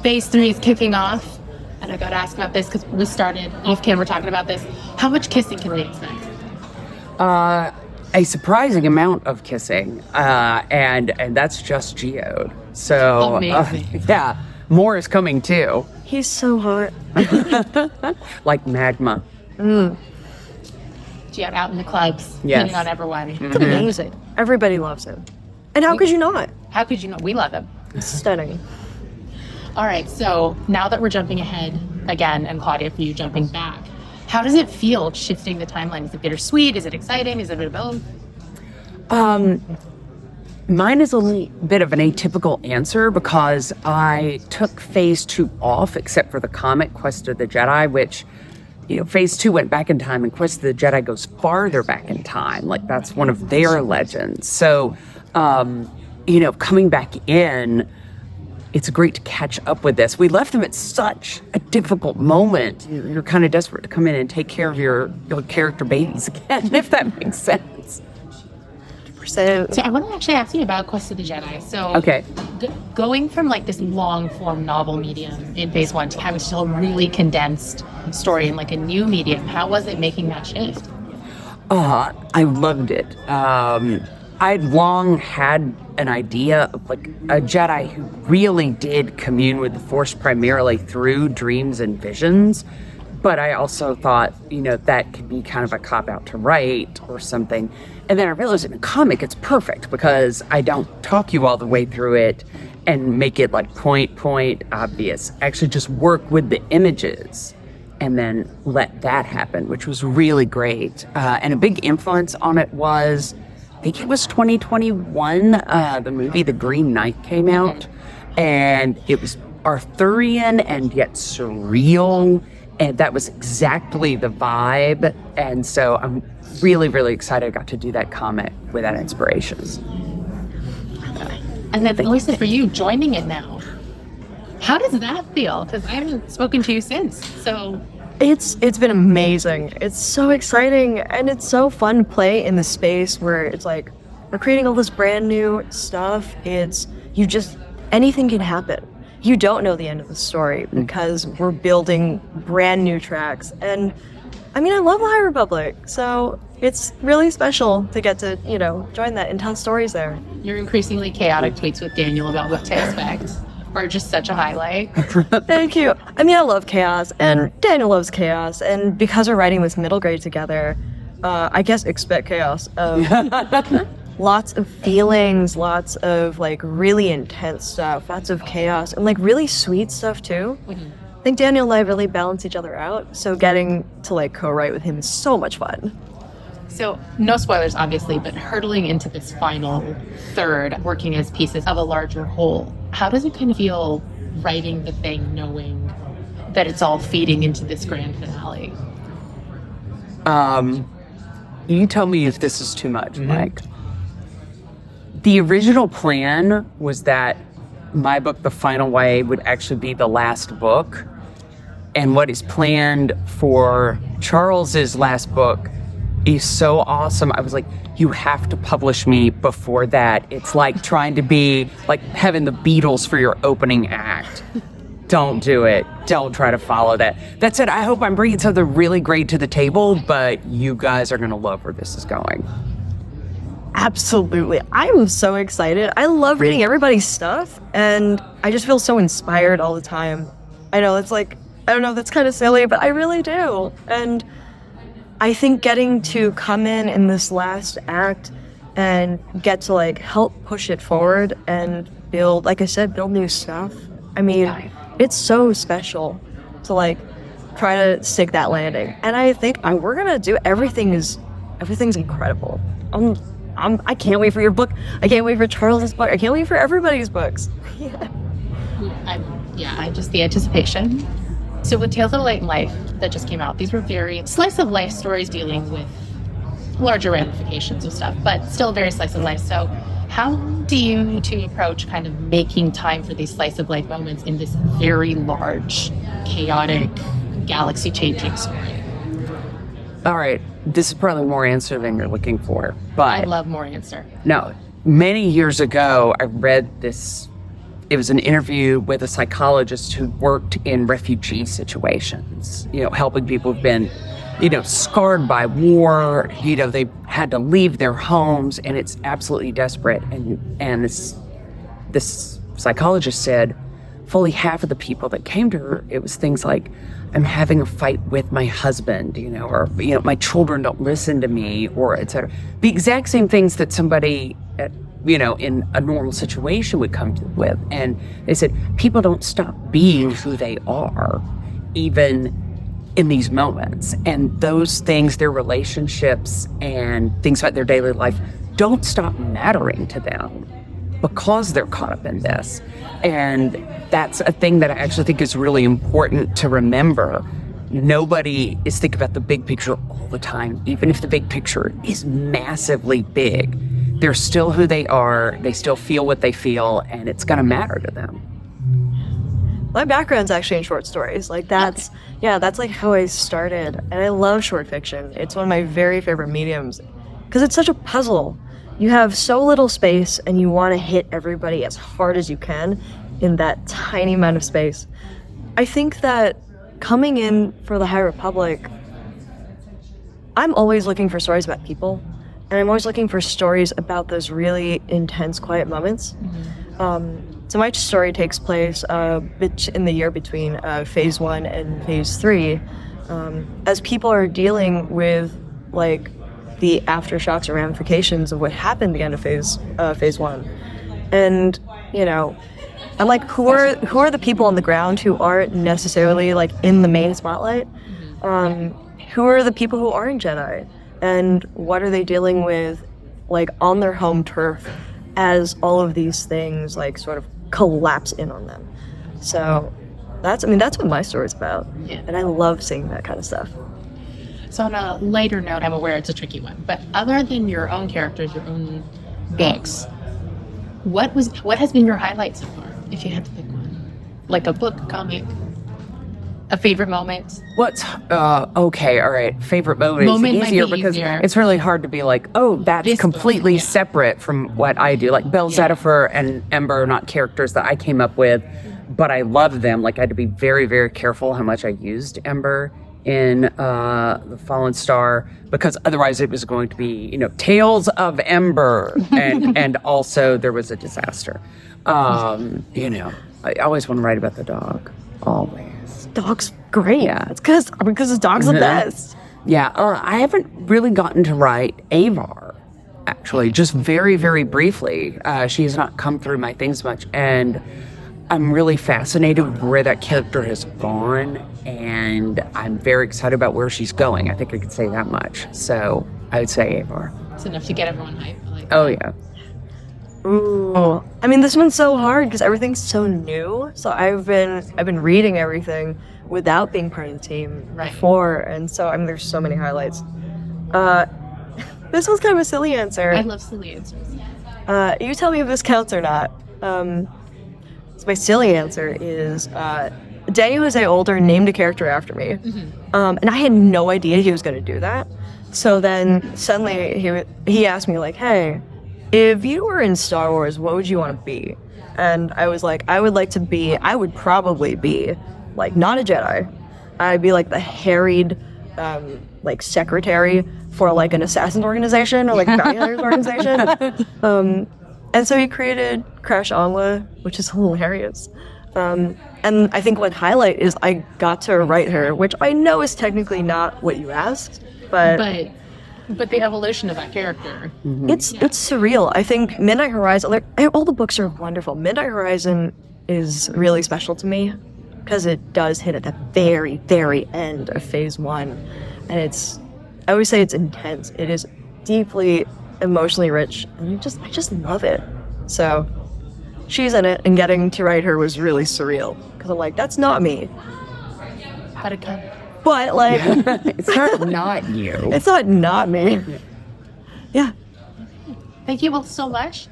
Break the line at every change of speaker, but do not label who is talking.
Phase 3 is kicking off, and I got to ask about this because we started off camera talking about this. How much kissing can we expect?
A surprising amount of kissing, and that's just geode. So,
amazing.
Yeah, more is coming too.
He's so hot.
Like magma.
Geode out in the clubs,
Yes.
hitting on everyone.
It's amazing. Everybody loves him. And how could you not?
How could you know? We love him.
It's stunning.
All right, so now that we're jumping ahead again, and Claudia, for you jumping back, how does it feel shifting the timeline? Is it bittersweet? Is it exciting? Is it a bit of both?
Mine is a bit of an atypical answer because I took Phase 2 off, except for the comic Quest of the Jedi, which, Phase 2 went back in time, and Quest of the Jedi goes farther back in time. Like, that's one of their legends. So, coming back in, it's great to catch up with this. We left them at such a difficult moment. You're kind of desperate to come in and take care of your character babies again, if that makes sense.
So I want to actually ask you about Quest of the Jedi. So
Okay.
Going from like this long form novel medium in Phase 1 to having still a really condensed story in like a new medium, how was it making that shift?
I loved it. I'd long had an idea of like a Jedi who really did commune with the Force primarily through dreams and visions. But I also thought, that could be kind of a cop-out to write or something. And then I realized in a comic, it's perfect because I don't talk you all the way through it and make it like point, obvious. I actually just work with the images and then let that happen, which was really great. And a big influence on it was, I think it was 2021, the movie The Green Knight came out. And it was Arthurian and yet surreal. And that was exactly the vibe. And so I'm really, really excited I got to do that comic with that inspiration.
And then Alyssa, for you, joining it now, how does that feel? Because I haven't spoken to you since. So
It's been amazing. It's so exciting, and it's so fun to play in the space where it's like we're creating all this brand new stuff. Anything can happen. You don't know the end of the story because we're building brand new tracks. And I love the High Republic, so it's really special to get to, join that and tell stories there.
your increasingly chaotic tweets with Daniel about what to expect are just such a highlight.
Thank you. I love chaos, and Daniel loves chaos, and because we're writing this middle grade together, I guess expect chaos. Lots of feelings, lots of like really intense stuff, lots of chaos, and like really sweet stuff too. I think Daniel and I really balance each other out, so getting to like co-write with him is so much fun.
So, no spoilers, obviously, but hurtling into this final third, working as pieces of a larger whole, how does it kind of feel writing the thing, knowing that it's all feeding into this grand finale?
You tell me if this is too much, Mike. The original plan was that my book, The Final Way, would actually be the last book. And what is planned for Charles's last book is so awesome. I was like, you have to publish me before that. It's like trying to be like having the Beatles for your opening act. Don't do it. Don't try to follow that. That said, I hope I'm bringing something really great to the table, but you guys are going to love where this is going.
Absolutely. I'm so excited. I love reading everybody's stuff, and I just feel so inspired all the time. I know it's like, I don't know, that's kind of silly, but I really do. And I think getting to come in this last act and get to like help push it forward and build, like I said, build new stuff. It's so special to like try to stick that landing. And I think we're gonna do everything's incredible. I can't wait for your book. I can't wait for Charles's book. I can't wait for everybody's books.
Just the anticipation. So with Tales of Light and Life that just came out, these were very slice of life stories dealing with larger ramifications of stuff, but still very slice of life. So how do you two approach kind of making time for these slice of life moments in this very large, chaotic, galaxy-changing story?
All right. This is probably more answer than you're looking for, but
I love more answer.
no. Many years ago, I read this it was an interview with a psychologist who worked in refugee situations, helping people who've been, scarred by war. They had to leave their homes, and it's absolutely desperate. And this psychologist said, fully half of the people that came to her, it was things like, I'm having a fight with my husband, or my children don't listen to me, or et cetera. The exact same things that somebody in a normal situation would come to with. And they said, people don't stop being who they are, even in these moments. And those things, their relationships and things about their daily life, don't stop mattering to them because they're caught up in this. And that's a thing that I actually think is really important to remember. Nobody is thinking about the big picture all the time. Even if the big picture is massively big, they're still who they are. They still feel what they feel, and it's going to matter to them.
My background's actually in short stories. That's like how I started. And I love short fiction. It's one of my very favorite mediums because it's such a puzzle. You have so little space, and you want to hit everybody as hard as you can in that tiny amount of space. I think that coming in for the High Republic, I'm always looking for stories about people, and I'm always looking for stories about those really intense, quiet moments. So my story takes place in the year between Phase 1 and Phase 3, as people are dealing with, the aftershocks and ramifications of what happened at the end of Phase 1. And, I'm like, who are the people on the ground who aren't necessarily, in the main spotlight? Who are the people who aren't Jedi? And what are they dealing with, on their home turf as all of these things, sort of collapse in on them? So that's what my story's about.
Yeah.
And I love seeing that kind of stuff.
So on a lighter note, I'm aware it's a tricky one, but other than your own characters, your own books, what has been your highlight so far, if you had to pick one? Like a book, a comic, a favorite moment?
Okay, all right. Favorite moment is easier because it's really hard to be like, oh, that's this completely book, separate from what I do. Like Belle Zedifer and Ember are not characters that I came up with, but I love them. I had to be very, very careful how much I used Ember in The Fallen Star, because otherwise it was going to be, Tales of Ember, and also there was a disaster. I always want to write about the dog, always.
Dog's great.
Yeah.
It's because the dog's the best.
Yeah, I haven't really gotten to write Avar, actually, just very, very briefly. She has not come through my things much, and I'm really fascinated with where that character has gone, and I'm very excited about where she's going. I think I could say that much. So I would say Avar.
It's enough to get everyone hyped.
Oh, yeah.
Ooh. This one's so hard because everything's so new. So I've been reading everything without being part of the team before, and so there's so many highlights. This one's kind of a silly answer.
I love silly answers.
You tell me if this counts or not. So my silly answer is Daniel Jose Older named a character after me, and I had no idea he was going to do that. So then suddenly he asked me hey, if you were in Star Wars, what would you want to be? And I was like, I would probably be not a Jedi. I'd be the harried secretary for an assassin organization or bounty hunters organization. And so he created Crash Onwa, which is hilarious. And I think one highlight is I got to write her, which I know is technically not what you asked, but
the evolution of that character.
It's surreal. I think Midnight Horizon, all the books are wonderful. Midnight Horizon is really special to me because it does hit at the very, very end of Phase 1. And I always say it's intense. It is deeply emotionally rich, and I just love it. So she's in it, and getting to write her was really surreal because I'm that's not me.
How'd it come?
But
it's not you.
It's not me. Yeah.
Thank you all so much.